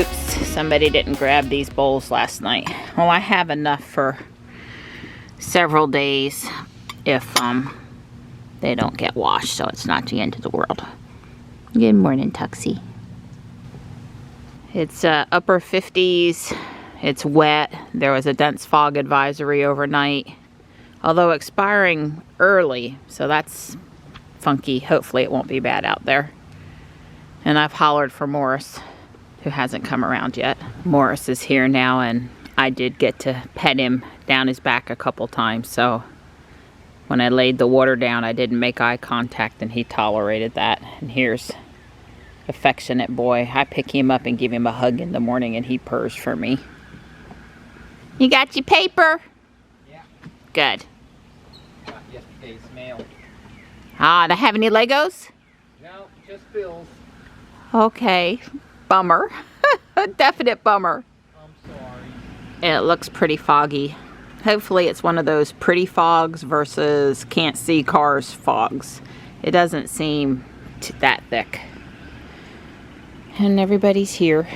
Oops, somebody didn't grab these bowls last night. Well, I have enough for several days if they don't get washed, so it's not the end of the world. Good morning, Tuxie. It's upper 50s. It's wet. There was a dense fog advisory overnight, although expiring early, so that's funky. Hopefully it won't be bad out there. And I've hollered for Morris, who hasn't come around yet. Morris is here now, and I did get to pet him down his back a couple times, so when I laid the water down, I didn't make eye contact, and he tolerated that. And here's affectionate boy. I pick him up and give him a hug in the morning, and he purrs for me. You got your paper? Yeah. Good. Got yesterday's mail. Ah, do I have any Legos? No, just bills. Okay. Bummer. A definite bummer. I'm sorry. And it looks pretty foggy. Hopefully it's one of those pretty fogs versus can't see cars fogs. It doesn't seem that thick. And everybody's here.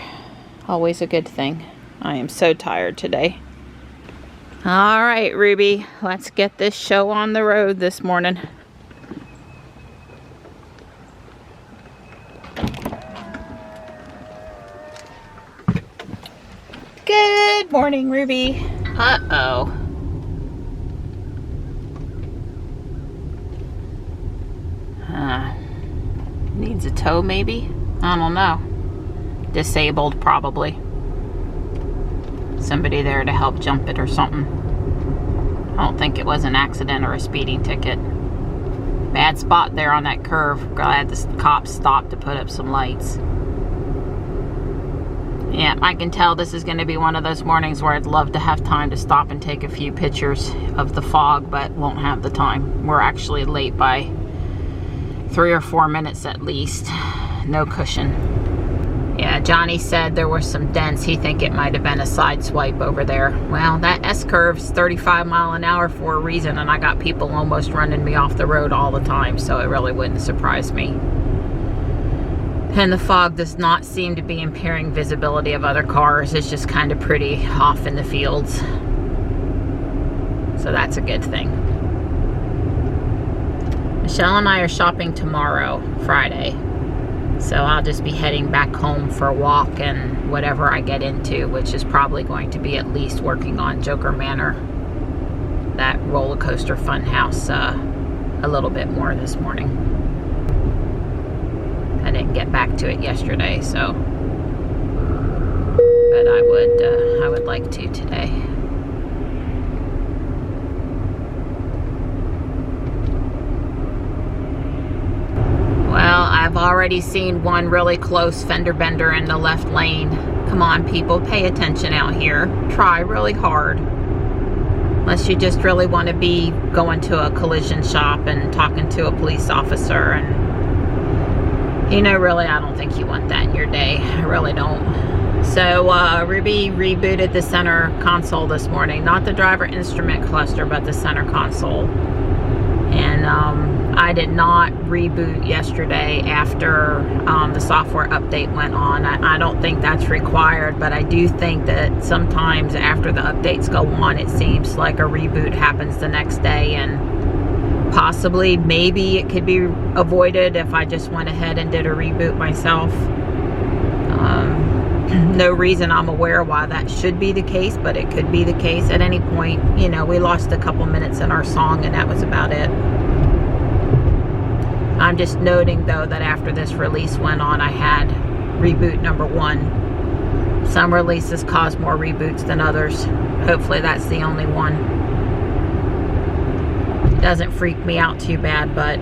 Always a good thing. I am so tired today. All right, Ruby, let's get this show on the road this morning. Good morning, Ruby. Uh-oh. Needs a tow, maybe? I don't know. Disabled, probably. Somebody there to help jump it or something. I don't think it was an accident or a speeding ticket. Bad spot there on that curve. Glad the cops stopped to put up some lights. Yeah, I can tell this is going to be one of those mornings where I'd love to have time to stop and take a few pictures of the fog, but won't have the time. We're actually late by 3 or 4 minutes at least. No cushion. Yeah, Johnny said there were some dents. He think it might have been a side swipe over there. Well, that S-curve's 35 mile an hour for a reason, and I got people almost running me off the road all the time, so it really wouldn't surprise me. And the fog does not seem to be impairing visibility of other cars. It's just kind of pretty off in the fields. So that's a good thing. Michelle and I are shopping tomorrow, Friday. So I'll just be heading back home for a walk and whatever I get into, which is probably going to be at least working on Joker Manor, that roller coaster fun house, a little bit more this morning. I didn't get back to it yesterday, so, but I would like to today. Well, I've already seen one really close fender bender in the left lane. Come on, people, pay attention out here. Try really hard. Unless you just really want to be going to a collision shop and talking to a police officer. And, you know, really, I don't think you want that in your day. I really don't. So, Ruby rebooted the center console this morning. Not the driver instrument cluster, but the center console. And, I did not reboot yesterday after the software update went on. I don't think that's required, but I do think that sometimes after the updates go on, it seems like a reboot happens the next day, and possibly, maybe it could be avoided if I just went ahead and did a reboot myself. No reason I'm aware why that should be the case, but it could be the case at any point. You know, we lost a couple minutes in our song, and that was about it. I'm just noting, though, that after this release went on, I had reboot number 1. Some releases cause more reboots than others. Hopefully that's the only one. It doesn't freak me out too bad, but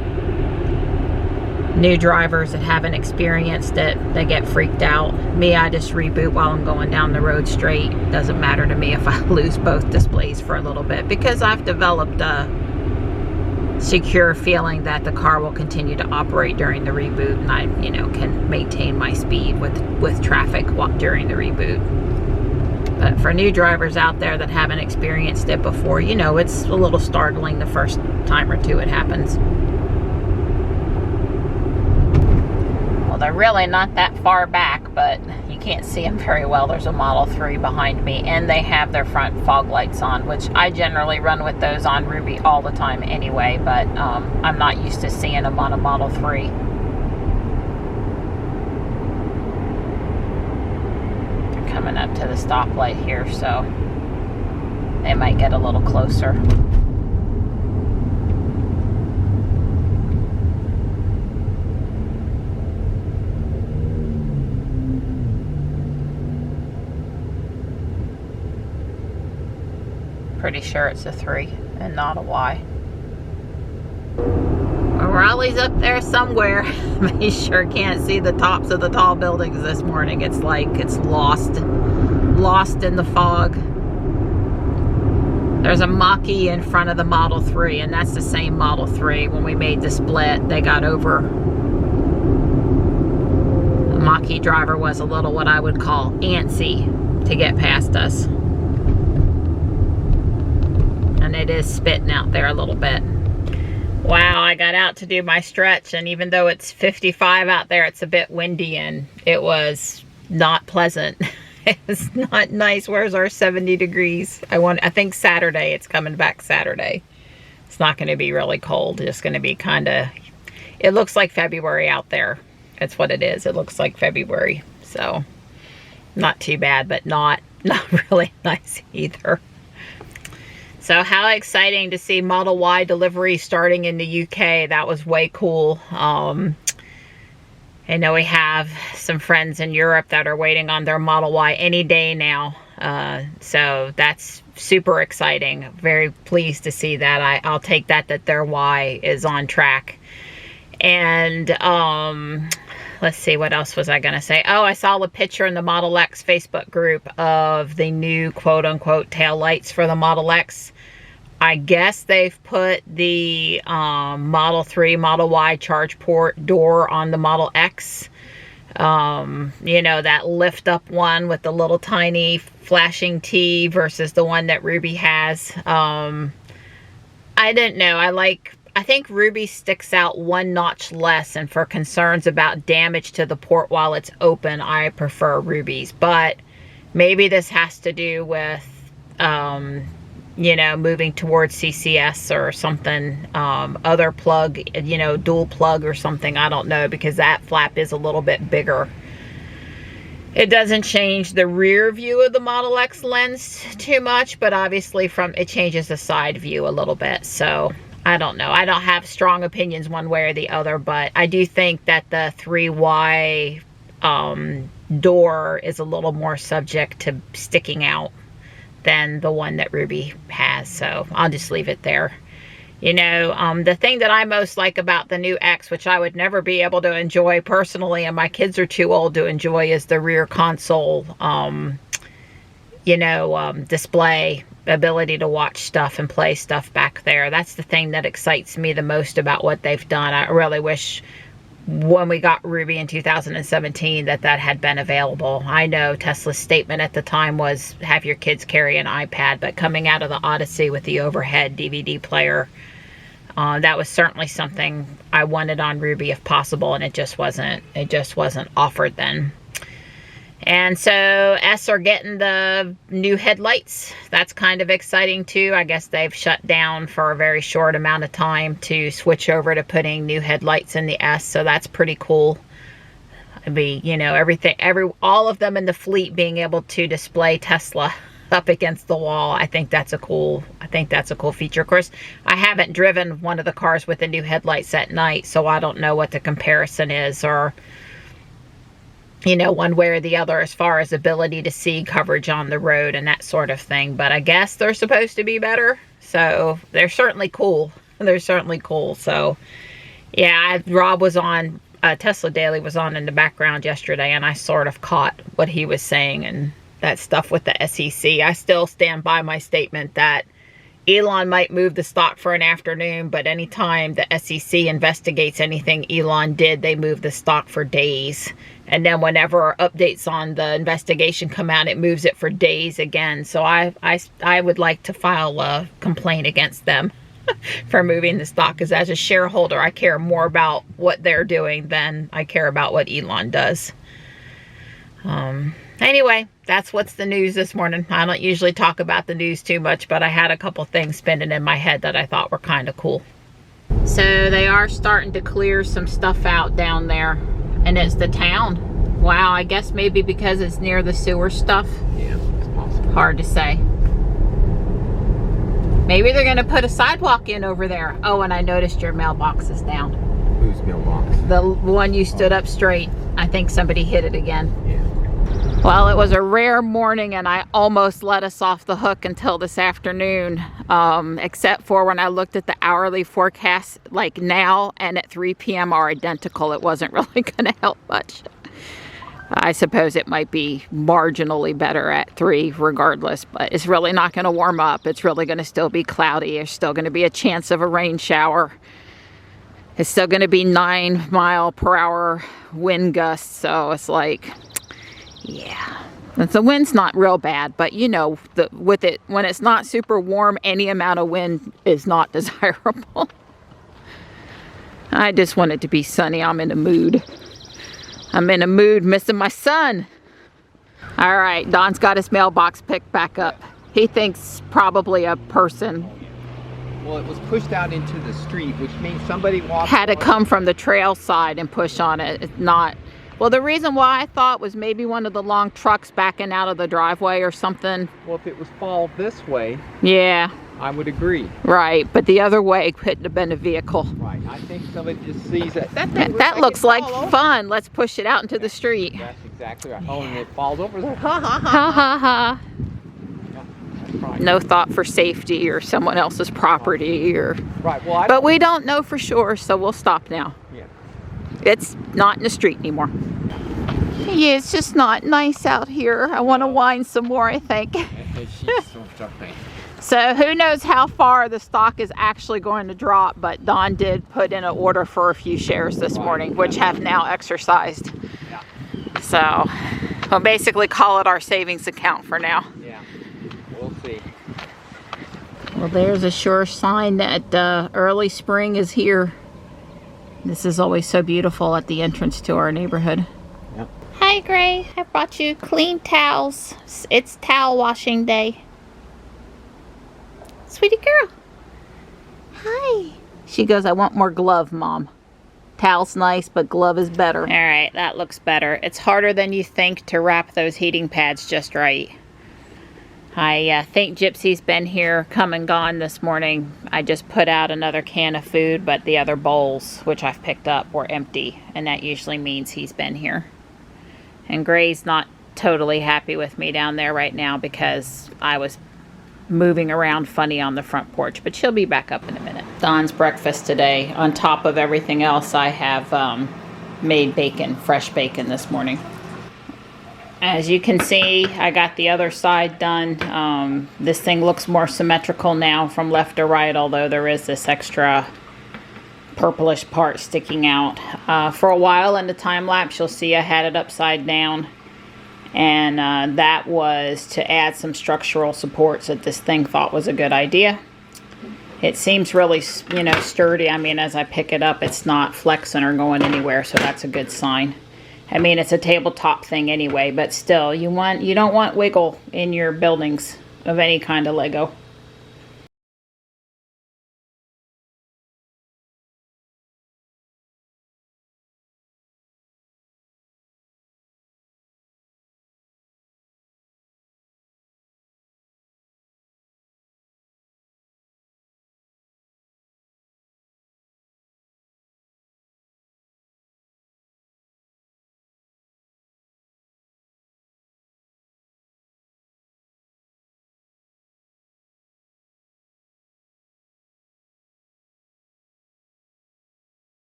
new drivers that haven't experienced it, they get freaked out. Me, I just reboot while I'm going down the road straight. Doesn't matter to me if I lose both displays for a little bit, because I've developed a secure feeling that the car will continue to operate during the reboot, and I, you know, can maintain my speed with traffic during the reboot. But for new drivers out there that haven't experienced it before, you know, it's a little startling the first time or two it happens. Well, they're really not that far back, but you can't see them very well. There's a Model 3 behind me, and they have their front fog lights on, which I generally run with those on Ruby all the time anyway, but I'm not used to seeing them on a Model 3. They're coming up to the stoplight here, so they might get a little closer. Pretty sure it's a 3 and not a Y. Well, Raleigh's up there somewhere. We sure can't see the tops of the tall buildings this morning. It's like it's lost in the fog. There's a Mach-E in front of the Model 3, and that's the same Model 3. When we made the split, they got over. The Mach-E driver was a little what I would call antsy to get past us. And it is spitting out there a little bit. Wow, I got out to do my stretch, and even though it's 55 out there, it's a bit windy and it was not pleasant. It was not nice. Where's our 70 degrees? I think Saturday, it's coming back Saturday. It's not going to be really cold. It's going to be kind of, it looks like February out there. That's what it is. It looks like February. So not too bad, but not really nice either. So how exciting to see Model Y delivery starting in the UK. That was way cool. I know we have some friends in Europe that are waiting on their Model Y any day now. So that's super exciting. Very pleased to see that. I'll take that their Y is on track. And let's see, what else was I going to say? Oh, I saw a picture in the Model X Facebook group of the new quote-unquote tail lights for the Model X. I guess they've put the Model 3, Model Y charge port door on the Model X. You know, that lift up one with the little tiny flashing T versus the one that Ruby has. I didn't know. I think Ruby sticks out one notch less, and for concerns about damage to the port while it's open, I prefer Ruby's. But maybe this has to do with, you know, moving towards CCS or something, other plug, you know, dual plug or something. I don't know, because that flap is a little bit bigger. It doesn't change the rear view of the Model X lens too much, but obviously it changes the side view a little bit. So I don't know. I don't have strong opinions one way or the other, but I do think that the 3Y door is a little more subject to sticking out than the one that Ruby has. So I'll just leave it there. You know, the thing that I most like about the new X, which I would never be able to enjoy personally, and my kids are too old to enjoy, is the rear console, you know, display, ability to watch stuff and play stuff back there. That's the thing that excites me the most about what they've done. I really wish when we got Ruby in 2017 that had been available. I know Tesla's statement at the time was have your kids carry an iPad, but coming out of the Odyssey with the overhead DVD player, that was certainly something I wanted on Ruby if possible, and it just wasn't offered then. And so S are getting the new headlights. That's kind of exciting too. I guess they've shut down for a very short amount of time to switch over to putting new headlights in the S. So that's pretty cool. I mean, you know, all of them in the fleet being able to display Tesla up against the wall. I think that's a cool feature. Of course, I haven't driven one of the cars with the new headlights at night, so I don't know what the comparison is, or, you know, one way or the other as far as ability to see coverage on the road and that sort of thing. But I guess they're supposed to be better. So they're certainly cool. They're certainly cool. So yeah, Rob was on, Tesla Daily was on in the background yesterday, and I sort of caught what he was saying and that stuff with the SEC. I still stand by my statement that Elon might move the stock for an afternoon, but anytime the SEC investigates anything Elon did, they move the stock for days. And then whenever updates on the investigation come out, it moves it for days again. So I would like to file a complaint against them. for moving the stock, because as a shareholder, I care more about what they're doing than I care about what Elon does. Anyway, that's what's the news this morning. I don't usually talk about the news too much, but I had a couple things spinning in my head that I thought were kind of cool. So they are starting to clear some stuff out down there, and it's the town. Wow, I guess maybe because it's near the sewer stuff. Yeah, it's possible. Hard to say. Maybe they're gonna put a sidewalk in over there. Oh, and I noticed your mailbox is down. Whose mailbox? The one you stood up straight. I think somebody hit it again. Yeah. Well, it was a rare morning, and I almost let us off the hook until this afternoon, except for when I looked at the hourly forecast, like now and at 3 p.m. are identical. It wasn't really going to help much. I suppose it might be marginally better at 3 regardless, but it's really not going to warm up. It's really going to still be cloudy. There's still going to be a chance of a rain shower. It's still going to be 9-mile-per-hour wind gusts, so it's like... yeah, and the wind's not real bad, but you know, with it, when it's not super warm, any amount of wind is not desirable. I just want it to be sunny. I'm in a mood. I'm in a mood missing my son. All right, Don's got his mailbox picked back up. He thinks probably a person. Well, it was pushed out into the street, which means somebody walked. Had to come from the trail side and push on it. It's not. Well, the reason why I thought was maybe one of the long trucks backing out of the driveway or something. Well, if it was fall this way, yeah, I would agree. Right, but the other way couldn't have been a vehicle. Right, I think somebody just sees that. That looks like fun. Let's push it out into the street. That's exactly right. Oh, and it falls over there. Ha ha ha. Yeah, no thought for safety or someone else's property or. Right. Well, but we don't know for sure, so we'll stop now. Yeah. It's not in the street anymore. Yeah, it's just not nice out here. I want to whine some more, I think. So who knows how far the stock is actually going to drop, but Don did put in an order for a few shares this morning, which have now exercised. Yeah. So we'll basically call it our savings account for now. Yeah, we'll see. Well, there's a sure sign that early spring is here. This is always so beautiful at the entrance to our neighborhood. Yep. Hi, Gray. I brought you clean towels. It's towel washing day. Sweetie girl. Hi. She goes, I want more glove, Mom. Towel's nice, but glove is better. All right, that looks better. It's harder than you think to wrap those heating pads just right. I think Gypsy's been here, come and gone this morning. I just put out another can of food, but the other bowls, which I've picked up, were empty. And that usually means he's been here. And Gray's not totally happy with me down there right now because I was moving around funny on the front porch. But she'll be back up in a minute. Don's breakfast today. On top of everything else, I have made bacon, fresh bacon this morning. As you can see, I got the other side done. This thing looks more symmetrical now from left to right, although there is this extra purplish part sticking out. For a while in the time lapse, you'll see I had it upside down. And that was to add some structural supports that this thing thought was a good idea. It seems really, you know, sturdy. I mean, as I pick it up, it's not flexing or going anywhere, so that's a good sign. I mean, it's a tabletop thing anyway, but still, you don't want wiggle in your buildings of any kind of Lego.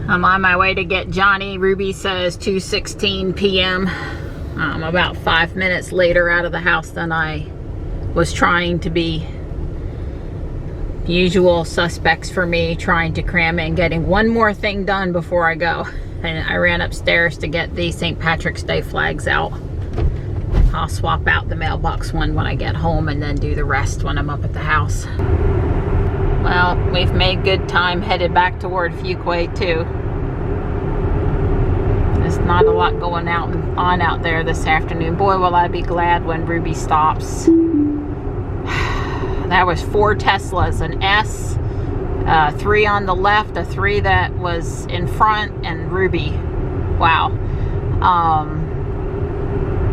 I'm on my way to get Johnny. Ruby says 2:16 p.m. I'm about 5 minutes later out of the house than I was trying to be. Usual suspects for me, trying to cram in, getting one more thing done before I go. And I ran upstairs to get the St. Patrick's Day flags out. I'll swap out the mailbox one when I get home and then do the rest when I'm up at the house. Well, we've made good time headed back toward Fuquay too. There's not a lot going on out there this afternoon. Boy, will I be glad when Ruby stops. That was 4 Teslas, an S, 3 on the left, a 3 that was in front, and Ruby. Wow.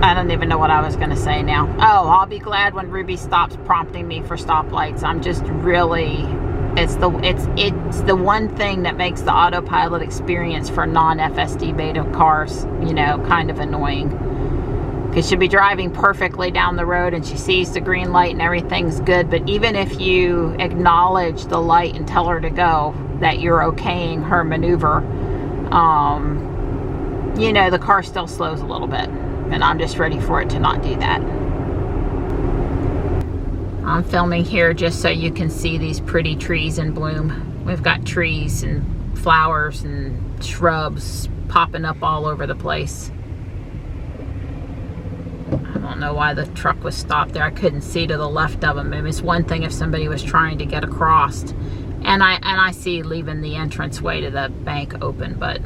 I don't even know what I was going to say now. Oh, I'll be glad when Ruby stops prompting me for stoplights. I'm just really, it's the one thing that makes the autopilot experience for non-FSD beta cars, you know, kind of annoying. Because she'll be driving perfectly down the road and she sees the green light and everything's good. But even if you acknowledge the light and tell her to go, that you're okaying her maneuver, you know, the car still slows a little bit. And I'm just ready for it to not do that. I'm filming here just so you can see these pretty trees in bloom. We've got trees and flowers and shrubs popping up all over the place. I don't know why the truck was stopped there. I couldn't see to the left of him. I mean, it's one thing if somebody was trying to get across, and I see leaving the entranceway to the bank open, but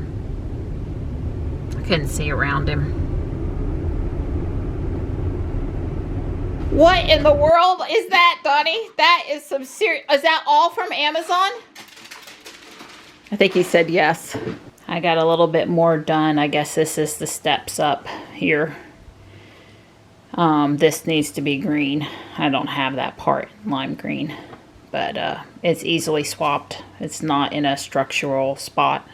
I couldn't see around him. What in the world is that, Donnie? That is some serious. Is that all from Amazon? I think he said yes. I got a little bit more done. I guess this is the steps up here. This needs to be green. I don't have that part lime green, but it's easily swapped. It's not in a structural spot.